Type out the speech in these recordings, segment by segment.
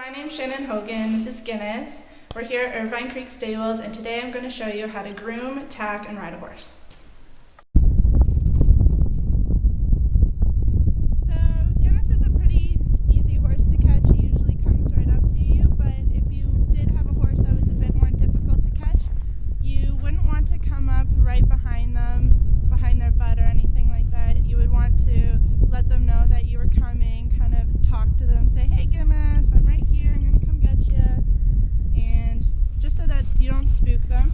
My name's Shannon Hogan, this is Guinness. We're here at Irvine Creek Stables, and today I'm going to show you how to groom, tack, and ride a horse. So Guinness is a pretty easy horse to catch. He usually comes right up to you, but if you did have a horse that was a bit more difficult to catch, you wouldn't want to come up right behind them, behind their butt or anything like that. You would want to let them know that you were coming, kind of talk to them, say, "Hey Guinness, I'm right here, I'm going to come get you," and just so that you don't spook them.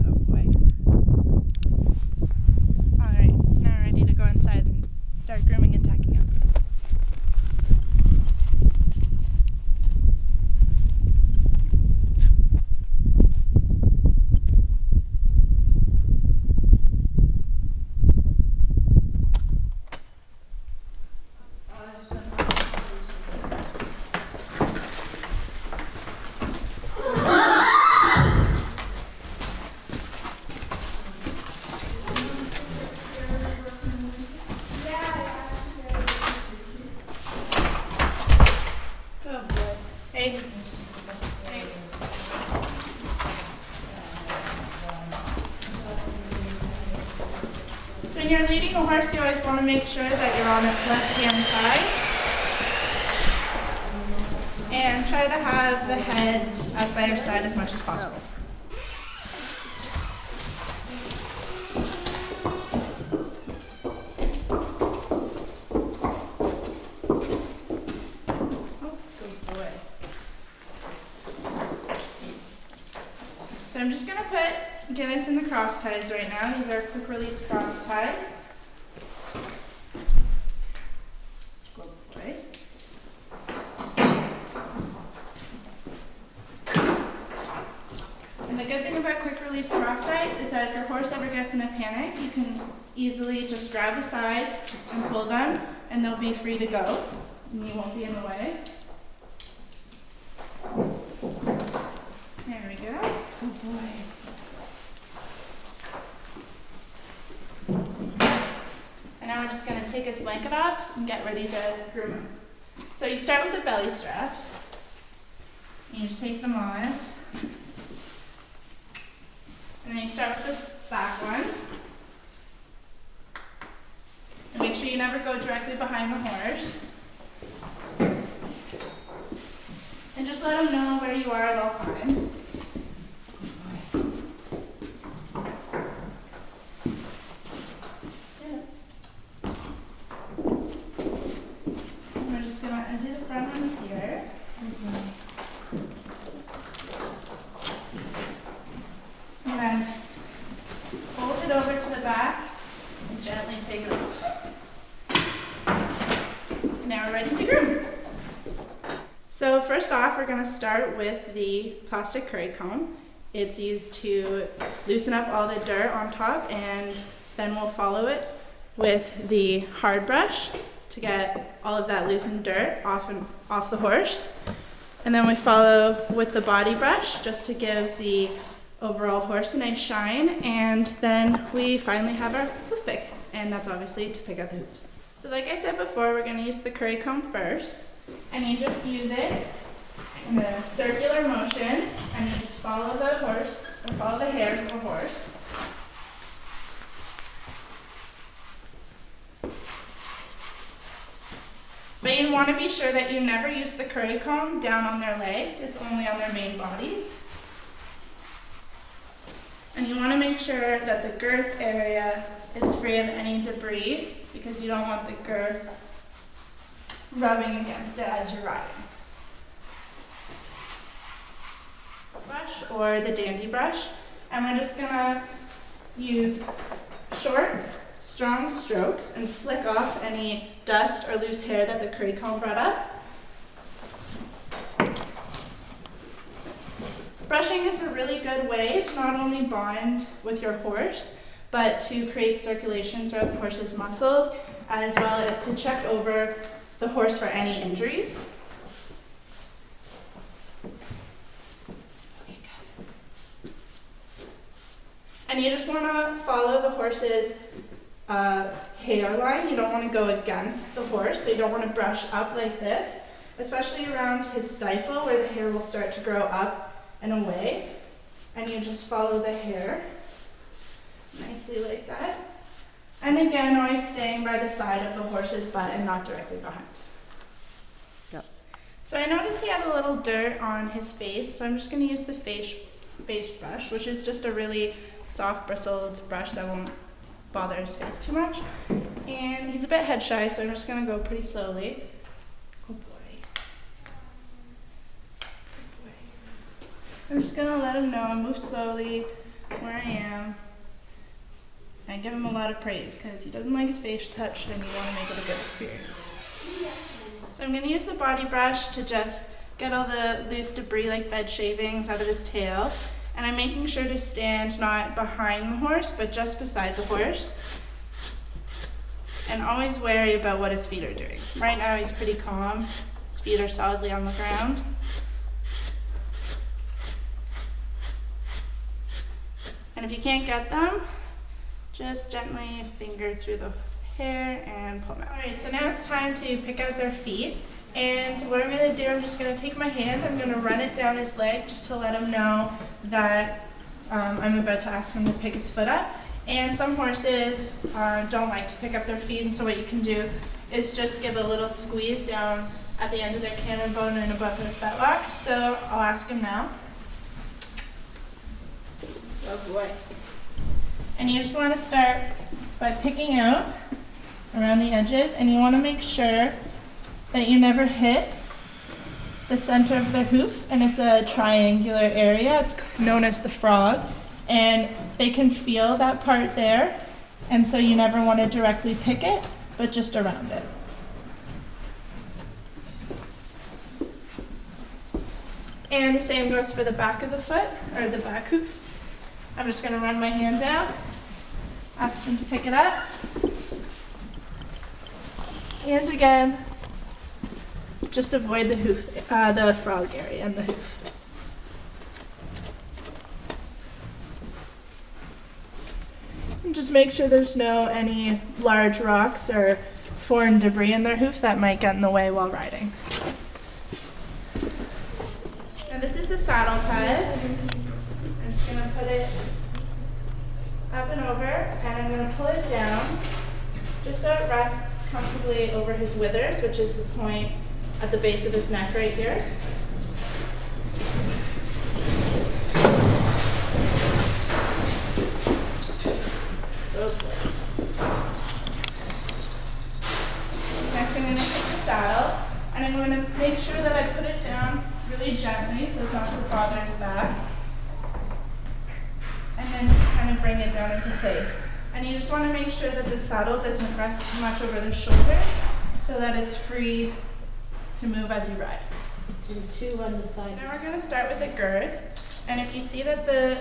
Oh boy. Alright, now we're ready to go inside and start grooming and tacking him. Oh boy. Hey. Hey. So when you're leading a horse, you always want to make sure that you're on its left-hand side. And try to have the head up by your side as much as possible. So I'm just going to put Guinness in the cross ties right now. These are quick release cross ties. Good boy. And the good thing about quick release cross ties is that if your horse ever gets in a panic, you can easily just grab the sides and pull them, and they'll be free to go, and you won't be in the way. There we go. Good boy. And now we're just going to take his blanket off and get ready to groom him. So you start with the belly straps. And you just take them on. And then you start with the back ones. And make sure you never go directly behind the horse. And just let him know where you are at all times. And we're just going to undo the front ones here. And then fold it over to the back and gently take it off. Now we're ready to groom. So first off, we're going to start with the plastic curry comb. It's used to loosen up all the dirt on top, and then we'll follow it with the hard brush to get all of that loosened dirt off the horse. And then we follow with the body brush just to give the overall horse a nice shine, and then we finally have our hoof pick, and that's obviously to pick out the hooves. So like I said before, we're going to use the curry comb first. And you just use it in a circular motion, and you just follow the horse, or follow the hairs of a horse. But you want to be sure that you never use the curry comb down on their legs, it's only on their main body. And you want to make sure that the girth area is free of any debris, because you don't want the girth rubbing against it as you're riding. Brush or the dandy brush, and we're just gonna use short, strong strokes and flick off any dust or loose hair that the curry comb brought up. Brushing is a really good way to not only bond with your horse, but to create circulation throughout the horse's muscles, as well as to check over the horse for any injuries. Okay, good. And you just want to follow the horse's hairline. You don't want to go against the horse, so you don't want to brush up like this, especially around his stifle where the hair will start to grow up and away. And you just follow the hair nicely like that. And again, always staying by the side of the horse's butt and not directly behind. Yep. So I noticed he had a little dirt on his face, so I'm just going to use the face brush, which is just a really soft bristled brush that won't bother his face too much. And he's a bit head shy, so I'm just going to go pretty slowly. Good boy. Good boy. I'm just going to let him know I move slowly where I am. I give him a lot of praise because he doesn't like his face touched and you want to make it a good experience. So I'm going to use the body brush to just get all the loose debris like bed shavings out of his tail. And I'm making sure to stand not behind the horse, but just beside the horse. And always wary about what his feet are doing. Right now he's pretty calm. His feet are solidly on the ground. And if you can't get them, just gently finger through the hair and pull them out. Alright, so now it's time to pick out their feet. And what I'm going to do, I'm just going to take my hand, I'm going to run it down his leg just to let him know that I'm about to ask him to pick his foot up. And some horses don't like to pick up their feet, and so what you can do is just give a little squeeze down at the end of their cannon bone and above their fetlock. So I'll ask him now. Oh boy. And you just want to start by picking out around the edges, and you want to make sure that you never hit the center of their hoof, and it's a triangular area. It's known as the frog, and they can feel that part there, and so you never want to directly pick it, but just around it. And the same goes for the back of the foot, or the back hoof. I'm just going to run my hand down, ask him to pick it up, and again, just avoid the hoof, the frog area and the hoof. And just make sure there's any large rocks or foreign debris in their hoof that might get in the way while riding. Now this is the saddle pad. I'm just going to put it up and over, and I'm going to pull it down just so it rests comfortably over his withers, which is the point at the base of his neck right here. Next I'm going to take the saddle, and I'm going to make sure that I put it down really gently so it's not to bother his back. And then just kind of bring it down into place. And you just want to make sure that the saddle doesn't rest too much over the shoulders so that it's free to move as you ride. So 2 on the side. Now we're going to start with a girth, and if you see that the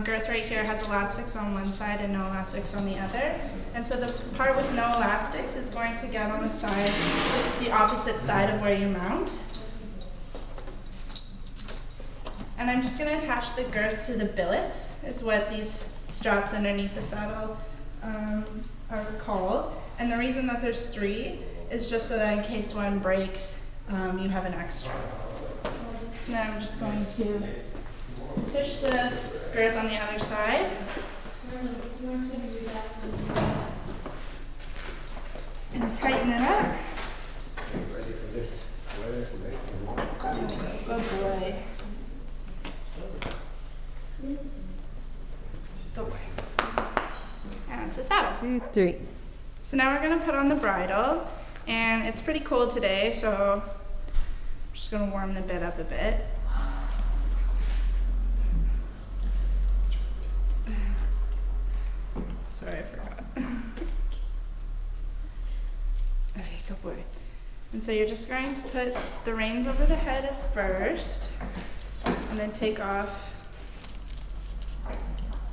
girth right here has elastics on one side and no elastics on the other, and so the part with no elastics is going to get on the side, the opposite side of where you mount. And I'm just going to attach the girth to the billets, is what these straps underneath the saddle are called. And the reason that there's 3 is just so that in case one breaks, you have an extra. Now I'm just going to push the girth on the other side. And tighten it up. Ready for this? Good boy. Good boy. And it's a saddle. 2, 3. So now we're going to put on the bridle, and it's pretty cold today, so I'm just going to warm the bit up a bit. Sorry, I forgot. Okay, good boy. And so you're just going to put the reins over the head at first, and then take off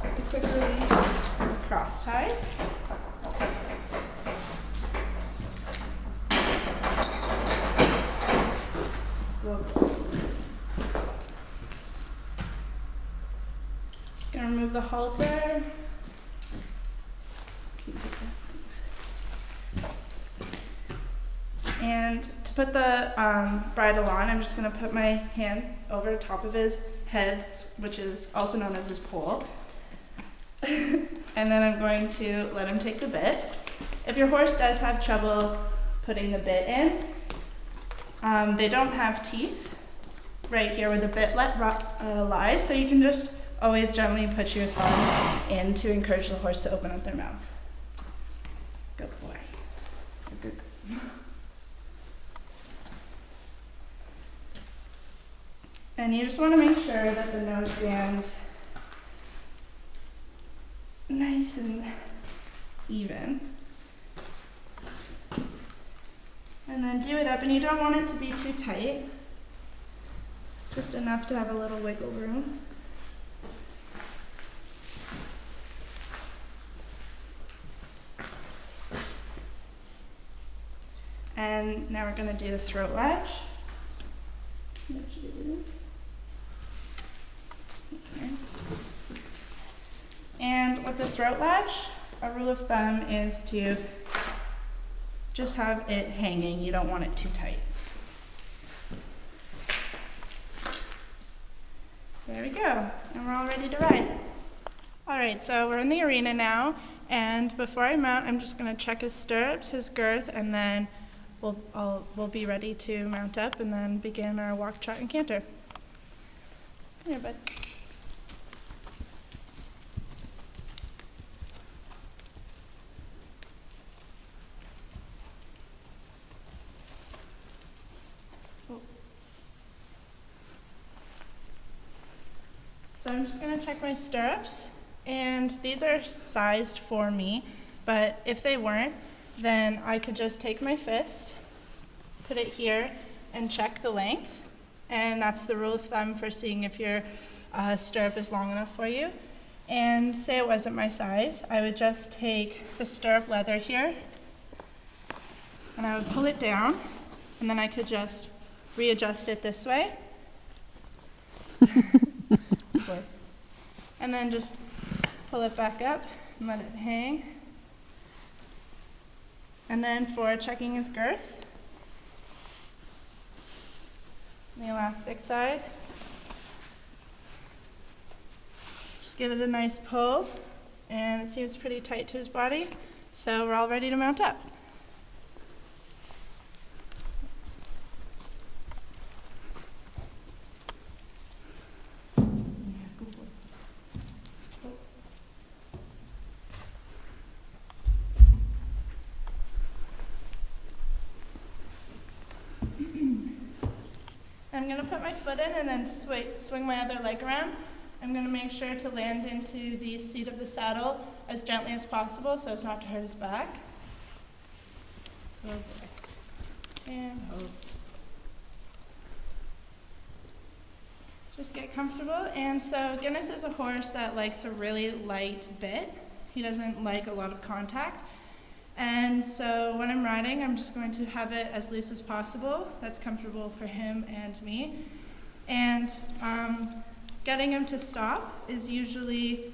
the quick release cross ties. Just going to remove the the halter, and to put the bridle on, I'm just going to put my hand over the top of his head, which is also known as his pole. And then I'm going to let him take the bit. If your horse does have trouble putting the bit in, they don't have teeth right here where the bit lies, so you can just always gently put your thumb in to encourage the horse to open up their mouth. Good boy. Good. And you just want to make sure that the nose band's nice and even. And then do it up, and you don't want it to be too tight. Just enough to have a little wiggle room. And now we're going to do the throat latch. Okay. And with the throat latch, a rule of thumb is to just have it hanging. You don't want it too tight. There we go, and we're all ready to ride. All right, so we're in the arena now, and before I mount, I'm just going to check his stirrups, his girth, and then we'll be ready to mount up and then begin our walk, trot, and canter. Come here, bud. So I'm just going to check my stirrups, and these are sized for me, but if they weren't, then I could just take my fist, put it here, and check the length, and that's the rule of thumb for seeing if your stirrup is long enough for you. And say it wasn't my size, I would just take the stirrup leather here, and I would pull it down, and then I could just readjust it this way. And then just pull it back up and let it hang. And then for checking his girth, the elastic side, just give it a nice pull, and it seems pretty tight to his body, so we're all ready to mount up. I'm going to put my foot in and then swing my other leg around. I'm going to make sure to land into the seat of the saddle as gently as possible so as not to hurt his back. Oh boy. And hold. Just get comfortable. And so Guinness is a horse that likes a really light bit. He doesn't like a lot of contact. And so when I'm riding, I'm just going to have it as loose as possible. That's comfortable for him and me. And getting him to stop is usually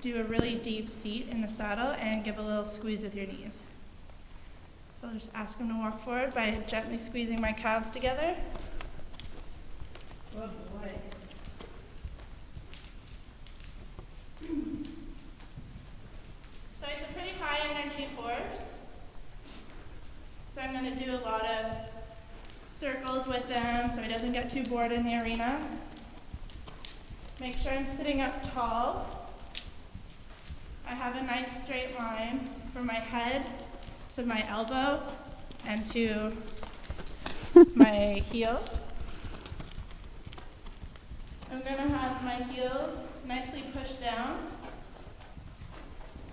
do a really deep seat in the saddle and give a little squeeze with your knees. So I'll just ask him to walk forward by gently squeezing my calves together. Oh boy. So it's a pretty high energy horse. So I'm going to do a lot of circles with them so he doesn't get too bored in the arena. Make sure I'm sitting up tall. I have a nice straight line from my head to my elbow and to my heel. I'm going to have my heels nicely pushed down.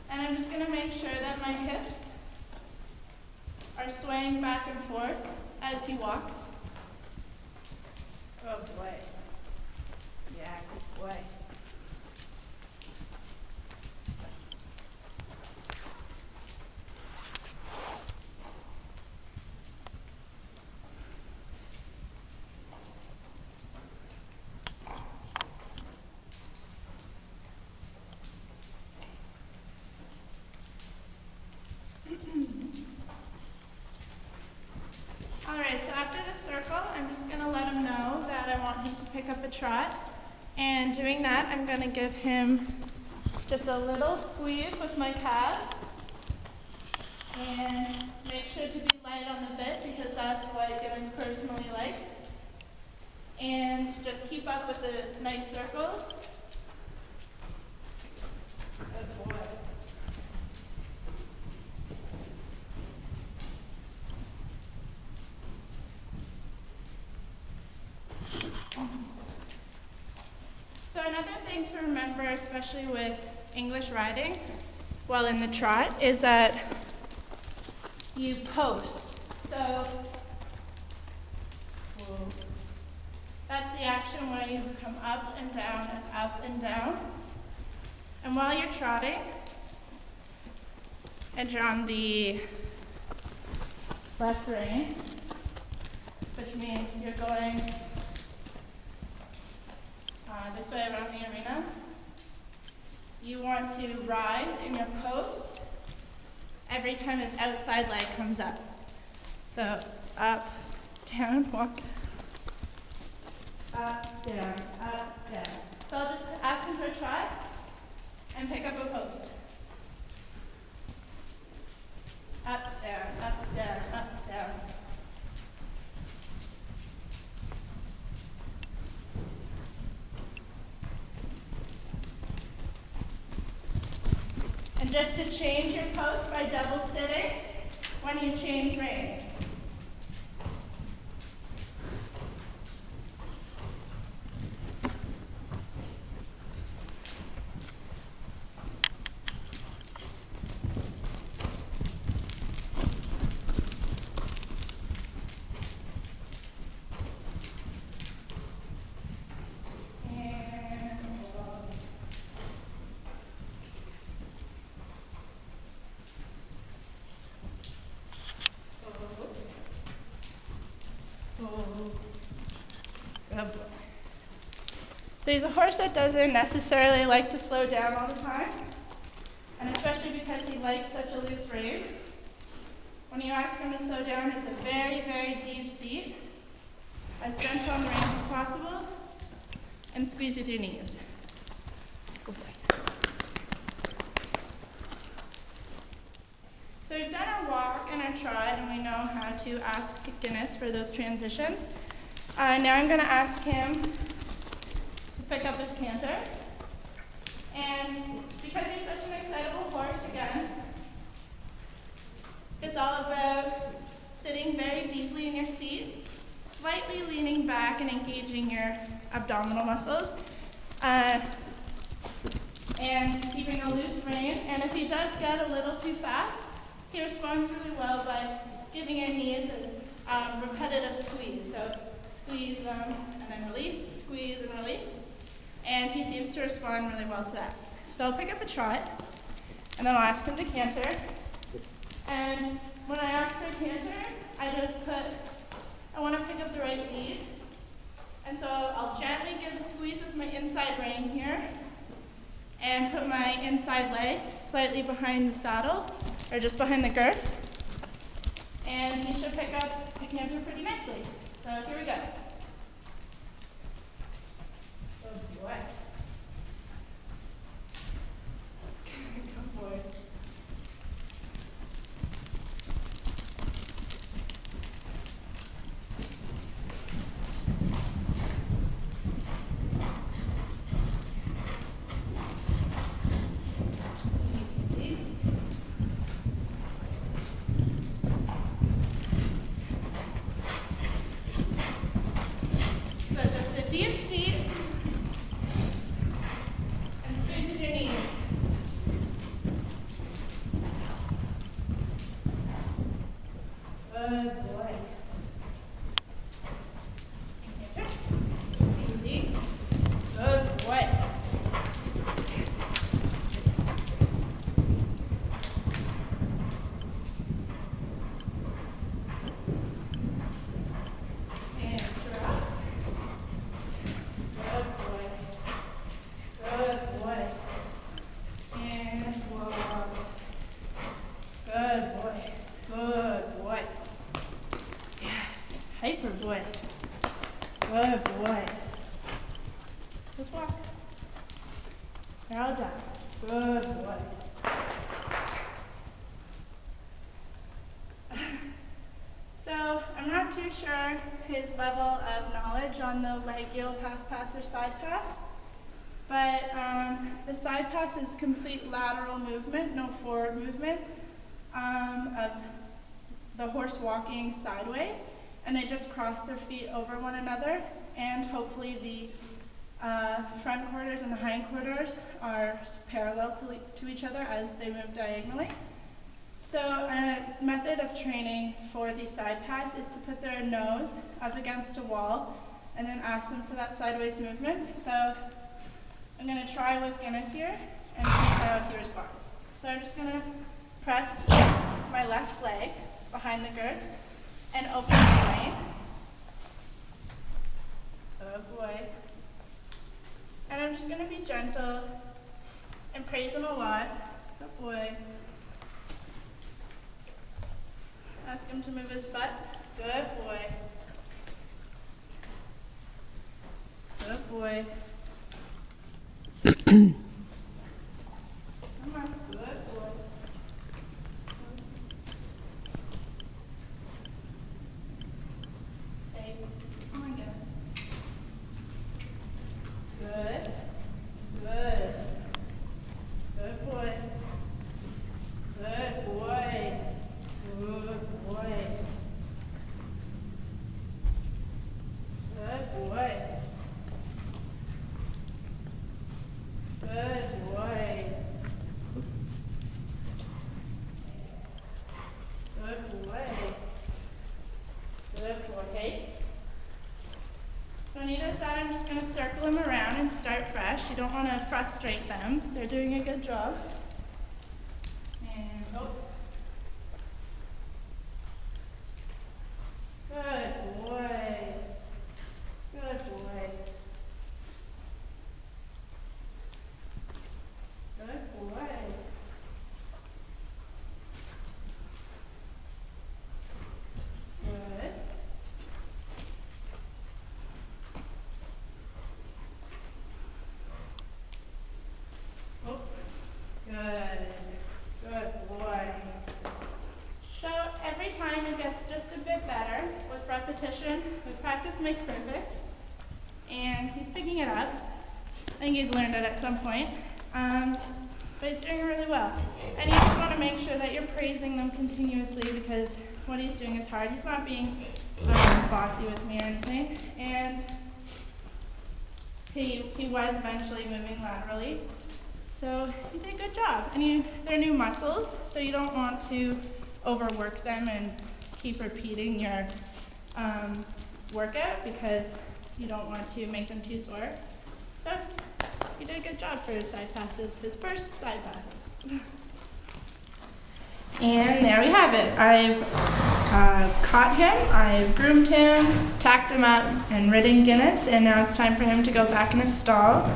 And I'm just going to make sure that my hips are swaying back and forth as he walks. Oh boy. Yeah, good boy. want him to pick up a trot. And doing that, I'm going to give him just a little squeeze with my calves. And make sure to be light on the bit because that's what Guinness personally likes. And just keep up with the nice circles. Good boy. So another thing to remember, especially with English riding while in the trot, is that you post. So that's the action where you come up and down and up and down. And while you're trotting, and you're on the left rein, which means you're going this way around the arena, you want to rise in your post every time his outside leg comes up. So up, down, walk. Up, down, up, down. So I'll just ask him for a try and pick up a post. Up, down, up, down, up, down. And just to change your post by double sitting when you change reins. Good boy. So he's a horse that doesn't necessarily like to slow down all the time, and especially because he likes such a loose rein. When you ask him to slow down, it's a very, very deep seat, as gentle on the reins as possible, and squeeze with your knees. Good boy. So we've done our walk and our trot, and we know how to ask Guinness for those transitions. Now I'm going to ask him to pick up his canter. And because he's such an excitable horse, again, it's all about sitting very deeply in your seat, slightly leaning back and engaging your abdominal muscles, and keeping a loose rein. And if he does get a little too fast, he responds really well by giving your knees a repetitive squeeze. So squeeze them and then release, squeeze and release. And he seems to respond really well to that. So I'll pick up a trot, and then I'll ask him to canter. And when I ask for a canter, I want to pick up the right lead. And so I'll gently give a squeeze with my inside rein here, and put my inside leg slightly behind the saddle, or just behind the girth. And he should pick up the canter pretty nicely. So here we go. Good boy. Good boy. So just a deep seat, Good boy. So I'm not too sure his level of knowledge on the leg yield half pass or side pass, but the side pass is complete lateral movement, no forward movement of the horse walking sideways, and they just cross their feet over one another, and hopefully the front quarters and the hind quarters are parallel to each other as they move diagonally. So a method of training for the side pass is to put their nose up against a wall and then ask them for that sideways movement. So I'm going to try with Guinness here and see how he responds. So I'm just going to press my left leg behind the girth and open the rein. Oh boy. And I'm just going to be gentle and praise him a lot. Good boy. Ask him to move his butt. Good boy. Good boy. Come on. Good boy. Hey, come on, Guinness. Good. Good. Good boy. Good boy. Good boy. Good boy. Good boy. Good boy. Good boy. Hey. So when he does that, I'm just going to circle him around and start fresh. You don't want to frustrate them. They're doing a good job. And oh. Good boy. Good boy. Good boy. Good. Oh, good. Good boy. So every time it gets just a bit better with repetition. With practice makes perfect. And he's picking it up. I think he's learned it at some point. But he's doing it really well. And you just want to make sure that you're praising them continuously because what he's doing is hard. He's not being bossy with me or anything. And he was eventually moving laterally. So he did a good job. And they're new muscles, so you don't want to overwork them and keep repeating your workout because you don't want to make them too sore. So he did a good job for his side passes, his first side passes. And there we have it. I've caught him, I've groomed him, tacked him up, and ridden Guinness, and now it's time for him to go back in his stall.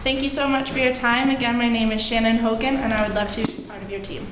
Thank you so much for your time. Again, my name is Shannon Hogan, and I would love to be part of your team.